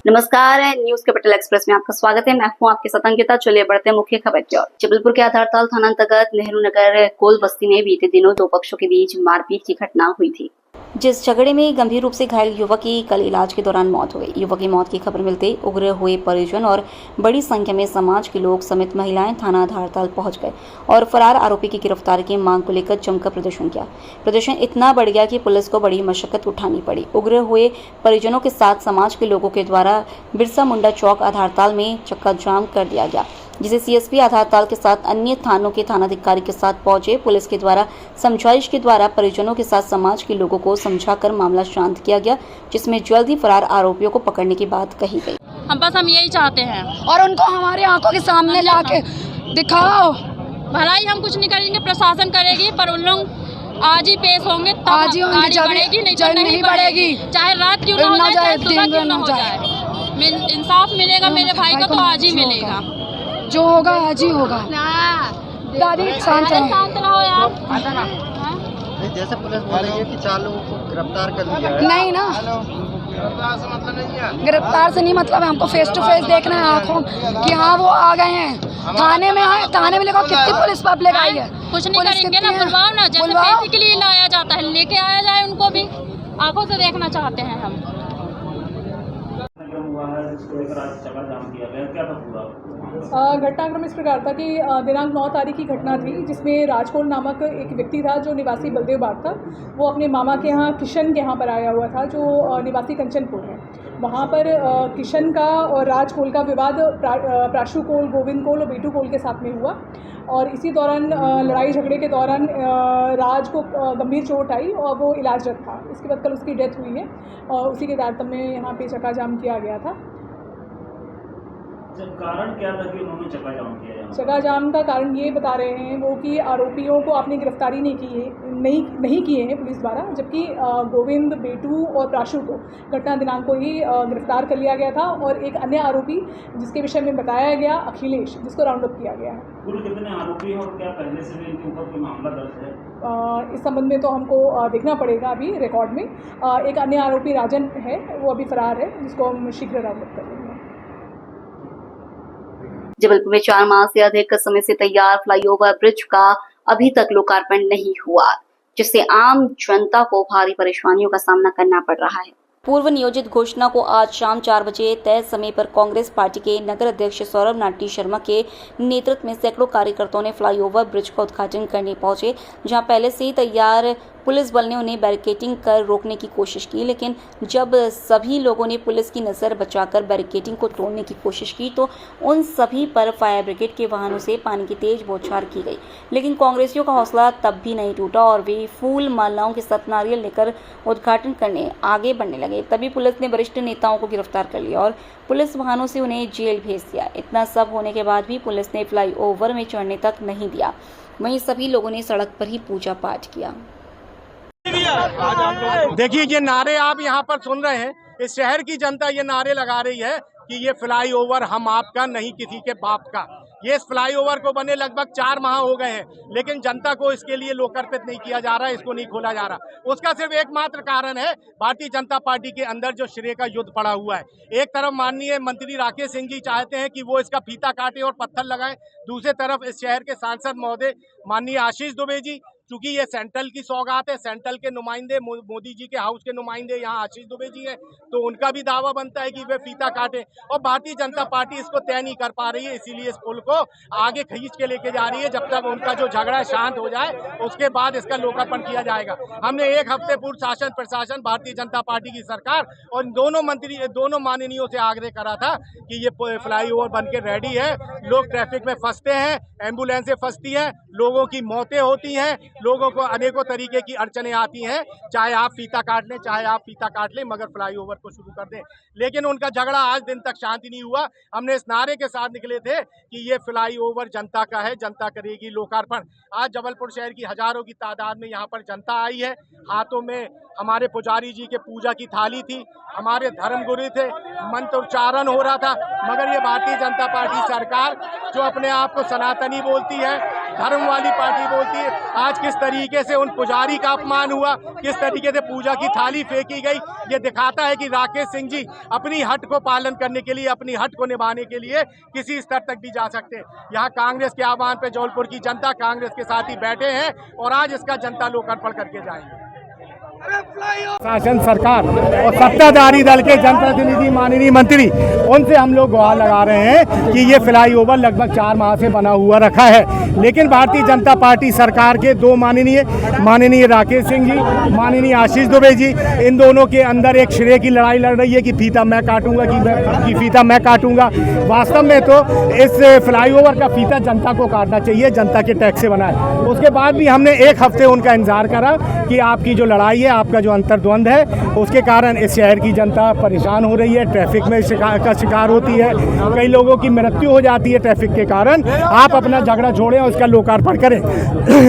नमस्कार, news capital express में आपका स्वागत है। मैं हूं आपके साथ अंकिता। चलिए बढ़ते हैं मुख्य खबर की ओर। जबलपुर के आधारताल थाना अंतर्गत नेहरू नगर कोल बस्ती में बीते दिनों दो पक्षों के बीच मारपीट की घटना हुई थी, जिस झगड़े में गंभीर रूप से घायल युवक की कल इलाज के दौरान मौत हो गई। युवक की मौत की खबर मिलते उग्र हुए परिजन और बड़ी संख्या में समाज के लोग समेत महिलाएं थाना आधारताल पहुंच गए और फरार आरोपी की गिरफ्तारी की मांग को लेकर जमकर प्रदर्शन किया। प्रदर्शन इतना बढ़ गया कि पुलिस को बड़ी मशक्कत उठानी पड़ी। उग्र हुए परिजनों के साथ समाज के लोगों के द्वारा बिरसा मुंडा चौक आधारताल में चक्का जाम कर दिया गया, जिसे सीएसपी आधारताल के साथ अन्य थानों के थानाधिकारी के साथ पहुंचे। पुलिस के द्वारा समझाइश के द्वारा परिजनों के साथ समाज के लोगों को समझाकर मामला शांत किया गया, जिसमें जल्द ही फरार आरोपियों को पकड़ने की बात कही गई। हम यही चाहते हैं और उनको हमारी आंखों के सामने लाके दिखाओ। भलाई हम कुछ नहीं करेंगे, प्रशासन करेगी, पर उन लोग आज ही पेश होंगे तब आज ही गाड़ी बढ़ेगी, नहीं तो नहीं बढ़ेगी। चाहे रात क्यों ना हो जाए, सुबह क्यों ना हो जाए, इंसाफ मिलेगा मेरे भाई को तो आज ही मिलेगा। जो होगा आज ही होगा। दादी शांत रहो यार। जैसे पुलिस बोल रही है कि 4 लोगों को गिरफ्तार कर लिया है। नहीं ना, गिरफ्तार से नहीं मतलब है, हमको फेस टू फेस देखना है आंखों कि हाँ वो आ गए हैं। थाने में आए, थाने में देखो कितनी पुलिस पब्लिक आई है। कुछ नहीं करेंगे ना, बुलवाओ ना, जैसे पैसे के लिए लाया जाता है लेके आया जाए, उनको भी आंखों से देखना चाहते हैं हम। घटनाक्रम इस प्रकार था कि दिनांक 9 तारीख की घटना थी, जिसमें राजकोल नामक एक व्यक्ति था जो निवासी बलदेव बाग था। वो अपने मामा के यहाँ, किशन के यहाँ पर आया हुआ था, जो निवासी कंचनपुर है। वहाँ पर किशन का और राजकोल का विवाद प्राशु कोल, गोविंद कोल और बेटू कोल के साथ में हुआ और इसी दौरान लड़ाई झगड़े के दौरान राज को गंभीर चोट आई और वो इलाजरत था। इसके बाद कल उसकी डेथ हुई है और उसी के तारतम्य में यहाँ पे चक्का जाम किया गया था। कारण क्या था कि उन्होंने चक्का जाम किया? चक्का जाम का कारण ये बता रहे हैं वो कि आरोपियों को आपने गिरफ्तारी नहीं किए हैं पुलिस द्वारा, जबकि गोविंद, बेटू और प्राशु को घटना दिनांक को ही गिरफ्तार कर लिया गया था और एक अन्य आरोपी जिसके विषय में बताया गया, अखिलेश, जिसको राउंड अप किया गया है। कुल कितने आरोपी हैं और क्या पहले से भी इनके ऊपर कोई मामला दर्ज है? इस संबंध में तो हमको देखना पड़ेगा अभी रिकॉर्ड में। एक अन्य आरोपी राजन है, वो अभी फरार है, जिसको हम शीघ्र राउंड अप करेंगे। जबलपुर में 4 माह से अधिक समय से तैयार फ्लाईओवर ब्रिज का अभी तक लोकार्पण नहीं हुआ, जिससे आम जनता को भारी परेशानियों का सामना करना पड़ रहा है। पूर्व नियोजित घोषणा को आज शाम 4 बजे तय समय पर कांग्रेस पार्टी के नगर अध्यक्ष सौरभ नाटी शर्मा के नेतृत्व में सैकड़ों कार्यकर्ताओं ने फ्लाईओवर ब्रिज का उद्घाटन करने पहुंचे, जहां पहले से ही तैयार पुलिस बल ने उन्हें बैरिकेडिंग कर रोकने की कोशिश की, लेकिन जब सभी लोगों ने पुलिस की नज़र बचाकर बैरिकेडिंग को तोड़ने की कोशिश की तो उन सभी पर फायर ब्रिगेड के वाहनों से पानी की तेज बौछार की गई। लेकिन कांग्रेसियों का हौसला तब भी नहीं टूटा और वे फूल मालाओं के साथ नारियल लेकर उद्घाटन करने आगे बढ़ने लगे। तभी पुलिस ने वरिष्ठ नेताओं को गिरफ्तार कर लिया और पुलिस वाहनों से उन्हें जेल भेज दिया। इतना सब होने के बाद भी पुलिस ने फ्लाईओवर में चढ़ने तक नहीं दिया। वहीं सभी लोगों ने सड़क पर ही पूजा पाठ किया। देखिए, ये नारे आप यहाँ पर सुन रहे हैं, इस शहर की जनता ये नारे लगा रही है कि ये फ्लाईओवर हम आपका, नहीं किसी के बाप का। ये इस फ्लाईओवर को बने लगभग 4 माह हो गए हैं, लेकिन जनता को इसके लिए लोकार्पित नहीं किया जा रहा है, इसको नहीं खोला जा रहा। उसका सिर्फ एकमात्र कारण है भारतीय जनता पार्टी के अंदर जो श्रेय का युद्ध पड़ा हुआ है। एक तरफ माननीय मंत्री राकेश सिंह जी चाहते हैं कि वो इसका फीता काटे और पत्थर लगाएं, दूसरी तरफ इस शहर के सांसद महोदय माननीय आशीष दुबे जी, क्योंकि ये सेंट्रल की सौगात है, सेंट्रल के नुमाइंदे, मोदी जी के हाउस के नुमाइंदे यहाँ आशीष दुबे जी हैं, तो उनका भी दावा बनता है कि वे फीता काटे और भारतीय जनता पार्टी इसको तय नहीं कर पा रही है, इसीलिए इस पुल को आगे खींच के लेके जा रही है। जब तक उनका जो झगड़ा शांत हो जाए उसके बाद इसका लोकार्पण किया जाएगा। हमने 1 हफ्ते पूर्व शासन प्रशासन, भारतीय जनता पार्टी की सरकार और दोनों माननीयों से आग्रह करा था कि ये फ्लाईओवर बन के रेडी है। लोग ट्रैफिक में फंसते हैं, एम्बुलेंसें फंसती हैं, लोगों की मौतें होती हैं, लोगों को अनेकों तरीके की अड़चने आती हैं। चाहे आप फीता काट लें, चाहे आप फीता काट लें, मगर फ्लाईओवर को शुरू कर दें। लेकिन उनका झगड़ा आज दिन तक शांति नहीं हुआ। हमने इस नारे के साथ निकले थे कि ये फ्लाईओवर जनता का है, जनता करेगी लोकार्पण। आज जबलपुर शहर की हजारों की तादाद में यहाँ पर जनता आई है। हाथों में हमारे पुजारी जी के पूजा की थाली थी, हमारे धर्मगुरु थे, मंत्र उच्चारण हो रहा था, मगर ये भारतीय जनता पार्टी सरकार जो अपने आप को सनातनी बोलती है, धर्म वाली पार्टी बोलती है। आज किस तरीके से उन पुजारी का अपमान हुआ, किस तरीके से पूजा की थाली फेंकी गई, ये दिखाता है कि राकेश सिंह जी अपनी हट को पालन करने के लिए, अपनी हट को निभाने के लिए किसी स्तर तक भी जा सकते हैं। यहाँ कांग्रेस के आह्वान पे जबलपुर की जनता कांग्रेस के साथ ही बैठे हैं और आज इसका जनता लोकार्पण करके जाएंगे। शासन सरकार और सत्ताधारी दल के जनप्रतिनिधि माननीय मंत्री, उनसे हम लोग गुहार लगा रहे हैं कि ये फ्लाईओवर लगभग 4 माह से बना हुआ रखा है, लेकिन भारतीय जनता पार्टी सरकार के दो माननीय राकेश सिंह जी, माननीय आशीष दुबे जी, इन दोनों के अंदर एक श्रेय की लड़ाई लड़ रही है कि फीता मैं काटूंगा कि फीता मैं काटूंगा। वास्तव में तो इस फ्लाईओवर का फीता जनता को काटना चाहिए, जनता के टैक्स से बना है। उसके बाद भी हमने 1 हफ्ते उनका इंतजार करा कि आपकी जो लड़ाई है, आपका जो अंतर्द्वंद है, उसके कारण इस शहर की जनता परेशान हो रही है, ट्रैफिक में का शिकार होती है, कई लोगों की मृत्यु हो जाती है ट्रैफिक के कारण। आप अपना झगड़ा छोड़ें और उसका लोकार्पण करें।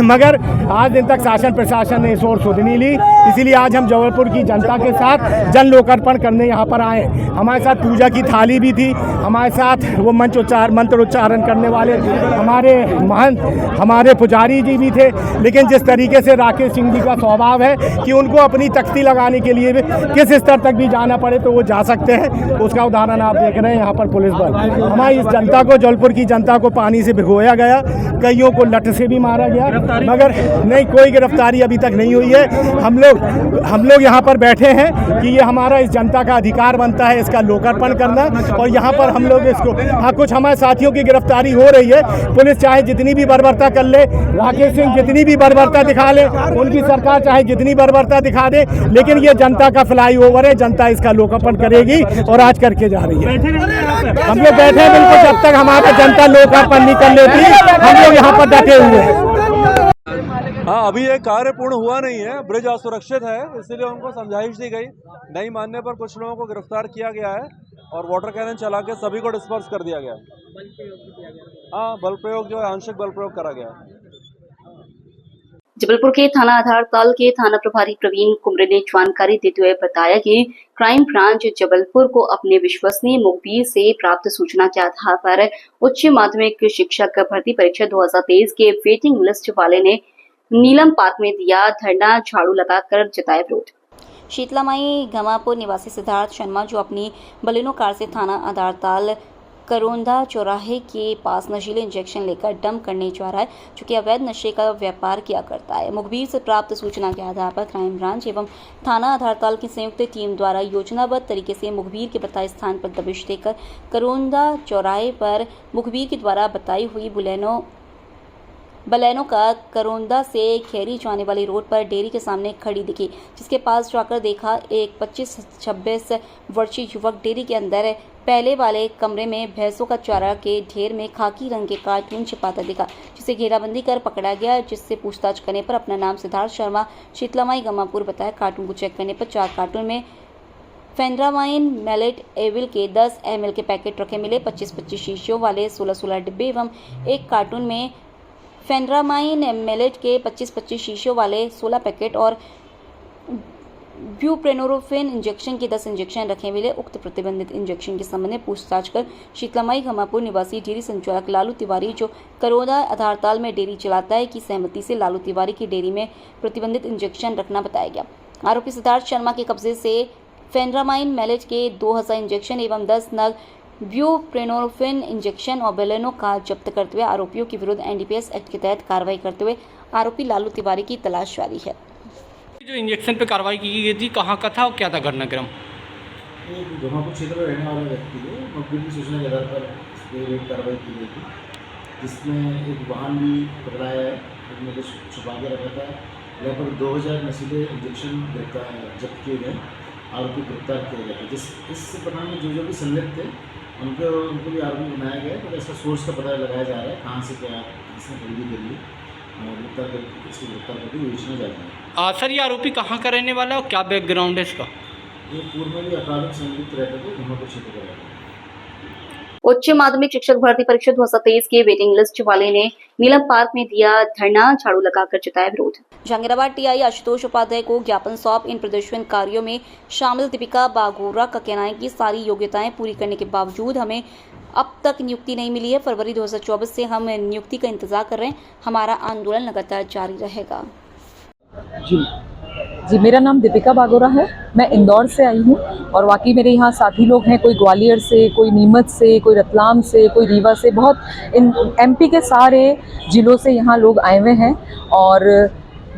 मगर आज दिन तक शासन प्रशासन ने इस ओर सुध नहीं ली, इसीलिए आज हम जबलपुर की जनता के साथ जन लोकार्पण करने यहाँ पर आए। हमारे साथ पूजा की थाली भी थी, हमारे साथ वो मंत्र उच्चारण करने वाले हमारे महंत, हमारे पुजारी जी भी थे। लेकिन जिस तरीके से राकेश सिंह जी का स्वभाव है कि उनको अपनी तख्ती लगाने के लिए भी किस स्तर तक भी जाना पड़े तो वो जा सकते हैं, उसका उदाहरण आप देख रहे हैं। यहाँ पर पुलिस बल, हमारी इस जनता को, जबलपुर की जनता को पानी से भिगोया गया, कईयों को लठ से भी मारा गया, मगर नहीं, कोई गिरफ्तारी अभी तक नहीं हुई है। हम लोग यहाँ पर बैठे हैं कि ये हमारा इस जनता का अधिकार बनता है इसका लोकार्पण करना, और यहाँ पर हम लोग इसको, हाँ, कुछ हमारे साथियों की गिरफ्तारी हो रही है। पुलिस चाहे जितनी भी बर्बरता कर ले, राकेश सिंह जितनी भी बर्बरता दिखा ले, उनकी सरकार चाहे जितनी बर्बरता दिखा दे, लेकिन ये जनता का फ्लाईओवर है, जनता इसका लोकार्पण करेगी और आज करके जा रही है। हम लोग बैठे हैं बिल्कुल, जब तक हमारा जनता लोकार्पण नहीं कर लेती हम लोग यहाँ पर डटे हुए हैं। हाँ, अभी ये कार्य पूर्ण हुआ नहीं है, ब्रिज असुरक्षित है, इसीलिए उनको समझाइश दी गई। नहीं मानने पर कुछ लोगों को गिरफ्तार किया गया है और वाटर कैनन चला के सभी को डिस्पर्स कर दिया गया। हाँ, बल प्रयोग जो है, आंशिक बल प्रयोग करा गया। जबलपुर के थाना आधारताल के थाना प्रभारी प्रवीण कुमरे ने जानकारी देते हुए बताया कि क्राइम ब्रांच जबलपुर को अपने विश्वसनीय मुखबिर से प्राप्त सूचना के आधार पर उच्च माध्यमिक शिक्षक भर्ती परीक्षा 2023 के वेटिंग लिस्ट वाले ने नीलम पार्क में दिया धरना, झाड़ू लगाकर जताया विरोध। शीतलामाई गमापुर निवासी सिद्धार्थ शर्मा, जो अपनी बलेनो कार से थाना आधारताल करोंदा चौराहे के पास नशीले इंजेक्शन लेकर डंप करने जा रहा है, जो कि अवैध नशे का व्यापार किया करता है। मुखबिर से प्राप्त सूचना के आधार पर क्राइम ब्रांच एवं थाना आधारताल की संयुक्त टीम द्वारा योजनाबद्ध तरीके से मुखबिर के बताए स्थान पर दबिश देकर करोंदा चौराहे पर मुखबिर के द्वारा बताई हुई बलेनो का करोंदा से खेरी जाने वाली रोड पर डेयरी के सामने खड़ी दिखी, जिसके पास जाकर देखा एक 25-26 वर्षीय युवक डेयरी के अंदर पहले वाले कमरे में भैंसों का चारा के ढेर में खाकी रंग के कार्टून छिपाता दिखा, जिसे घेराबंदी कर पकड़ा गया, जिससे पूछताछ करने पर अपना नाम सिद्धार्थ शर्मा, शीतलामाई गमापुर बताया। कार्टून को चेक करने पर 4 कार्टून में फेंड्रामाइन मैलेट एविल के 10 ml के पैकेट रखे मिले। 25-25 शीशियों वाले 16 डिब्बे एवं एक कार्टून में फेंड्रामाइन मैलेट के 25-25 शीशियों वाले 16 पैकेट और ब्यूप्रेनोरोफिन इंजेक्शन के 10 इंजेक्शन रखे मिले। उक्त प्रतिबंधित इंजेक्शन के संबंध में पूछताछ कर शीतलामाई गमापुर निवासी डेयरी संचालक लालू तिवारी, जो करोंदा आधारताल में डेयरी चलाता है, की सहमति से लालू तिवारी की डेयरी में प्रतिबंधित इंजेक्शन रखना बताया गया। आरोपी सिद्धार्थ शर्मा के कब्जे से फेंड्रामाइन मैलेट के 2000 इंजेक्शन एवं 10 नग ब्यूप्रेनोरोफिन इंजेक्शन और बेलेनो कार जब्त करते हुए आरोपियों के विरुद्ध एनडीपीएस एक्ट के तहत कार्रवाई करते हुए आरोपी लालू तिवारी की तलाश जारी है। जो इंजेक्शन पे कार्रवाई की गई थी, कहाँ का था और क्या था घटनाक्रम? गमापुर क्षेत्र में रहने वाले व्यक्ति को मुखबिर की सूचना के आधार पर इस पर रेड कार्रवाई की गई थी, जिसमें एक वाहन भी पकड़ाया है, उसमें कुछ छुपा के रखा था। लगभग 2000 नशीले इंजेक्शन जब्त किए गए, आरोपी गिरफ्तार किए गए थे। इस प्रकरण में जो भी संलिप्त थे उनको भी आरोपी बनाया गया है। तो इसका सोर्स का पता लगाया जा रहा है, कहाँ से क्या इसने खरीदी के लिए गिरफ्तार करके योजना जारी है। सर, ये आरोपी कहाँ का रहने वाला है और क्या बैकग्राउंड है इसका? ये पूर्व में भी आपराधिक संलिप्त रहते थे, गमापुर क्षेत्र का रहता है। उच्च माध्यमिक शिक्षक भर्ती परीक्षा 2023 के वेटिंग लिस्ट वाले ने नीलम पार्क में दिया धरना, झाड़ू लगाकर जताया विरोध। जहांगीराबाद टीआई आशुतोष उपाध्याय को ज्ञापन सौंप इन प्रदर्शन कार्यों में शामिल दीपिका बागोरा का कहना है कि सारी योग्यताएं पूरी करने के बावजूद हमें अब तक नियुक्ति नहीं मिली है। फरवरी 2024 से हम नियुक्ति का इंतजार कर रहे हैं। हमारा आंदोलन लगातार जारी रहेगा। जी, मेरा नाम दीपिका बागोरा है। मैं इंदौर से आई हूँ और वाकई मेरे यहाँ साथी लोग हैं, कोई ग्वालियर से, कोई नीमच से, कोई रतलाम से, कोई रीवा से, बहुत इन एमपी के सारे ज़िलों से यहाँ लोग आए हुए हैं। और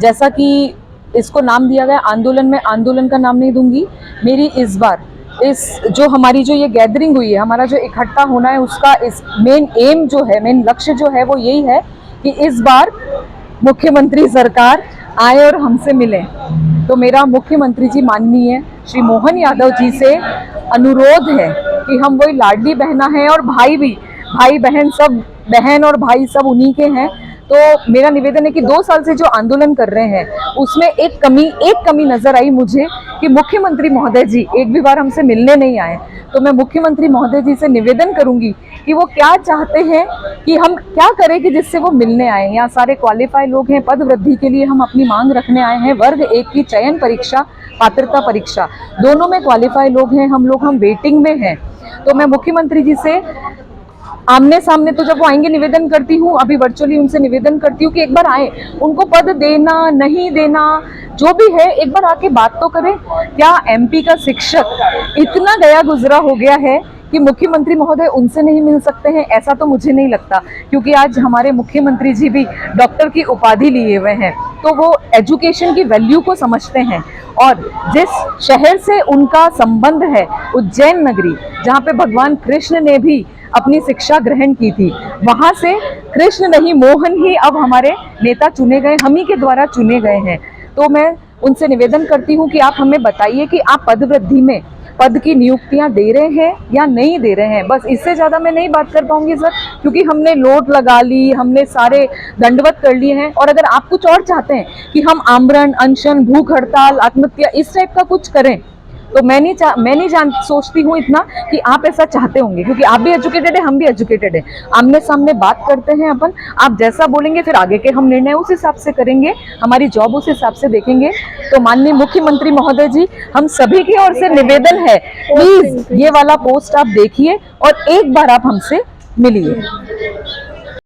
जैसा कि इसको नाम दिया गया आंदोलन, में आंदोलन का नाम नहीं दूंगी। मेरी इस बार जो हमारी जो ये गैदरिंग हुई है, हमारा जो इकट्ठा होना है, उसका इस मेन एम जो है, मेन लक्ष्य जो है वो यही है कि इस बार मुख्यमंत्री सरकार आए और हमसे मिले। तो मेरा मुख्यमंत्री जी माननीय श्री मोहन यादव जी से अनुरोध है कि हम वही लाडली बहना है और भाई भी, भाई बहन सब, बहन और भाई सब उन्हीं के हैं। तो मेरा निवेदन है कि 2 साल से जो आंदोलन कर रहे हैं उसमें एक कमी नजर आई मुझे कि मुख्यमंत्री महोदय जी एक भी बार हमसे मिलने नहीं आए। तो मैं मुख्यमंत्री महोदय जी से निवेदन करूंगी कि वो क्या चाहते हैं, कि हम क्या करें कि जिससे वो मिलने आए। यहाँ सारे क्वालिफाई लोग हैं, पद वृद्धि के लिए हम अपनी मांग रखने आए हैं। वर्ग 1 की चयन परीक्षा, पात्रता परीक्षा, दोनों में क्वालिफाई लोग हैं, हम वेटिंग में हैं। तो मैं मुख्यमंत्री जी से आमने सामने, तो जब वो आएंगे निवेदन करती हूँ, अभी वर्चुअली उनसे निवेदन करती हूँ कि एक बार आए, उनको पद देना नहीं देना जो भी है एक बार आके बात तो करें। क्या एमपी का शिक्षक इतना गया गुजरा हो गया है कि मुख्यमंत्री महोदय उनसे नहीं मिल सकते हैं? ऐसा तो मुझे नहीं लगता, क्योंकि आज हमारे मुख्यमंत्री जी भी डॉक्टर की उपाधि लिए हुए हैं, तो वो एजुकेशन की वैल्यू को समझते हैं। और जिस शहर से उनका संबंध है, उज्जैन नगरी, जहाँ पे भगवान कृष्ण ने भी अपनी शिक्षा ग्रहण की थी, वहां से कृष्ण नहीं मोहन ही अब हमारे नेता चुने गए, हम ही के द्वारा चुने गए हैं। तो मैं उनसे निवेदन करती हूँ कि आप हमें बताइए कि आप पद वृद्धि में पद की नियुक्तियां दे रहे हैं या नहीं दे रहे हैं। बस इससे ज़्यादा मैं नहीं बात कर पाऊंगी सर, क्योंकि हमने लोट लगा ली, हमने सारे दंडवत कर लिए हैं। और अगर आप कुछ और चाहते हैं कि हम आमरण, अनशन, भूख हड़ताल, आत्महत्या, इस टाइप का कुछ करें, तो मैं नहीं सोचती हूँ इतना कि आप ऐसा चाहते होंगे, क्योंकि आप भी एजुकेटेड है, हम भी एजुकेटेड है। आमने सामने बात करते हैं अपन, आप जैसा बोलेंगे फिर आगे के हम निर्णय उस हिसाब से करेंगे, हमारी जॉब उस हिसाब से देखेंगे। तो माननीय मुख्यमंत्री महोदय जी, हम सभी की ओर से निवेदन है, प्लीज ये वाला पोस्ट आप देखिए और एक बार आप हमसे मिलिए।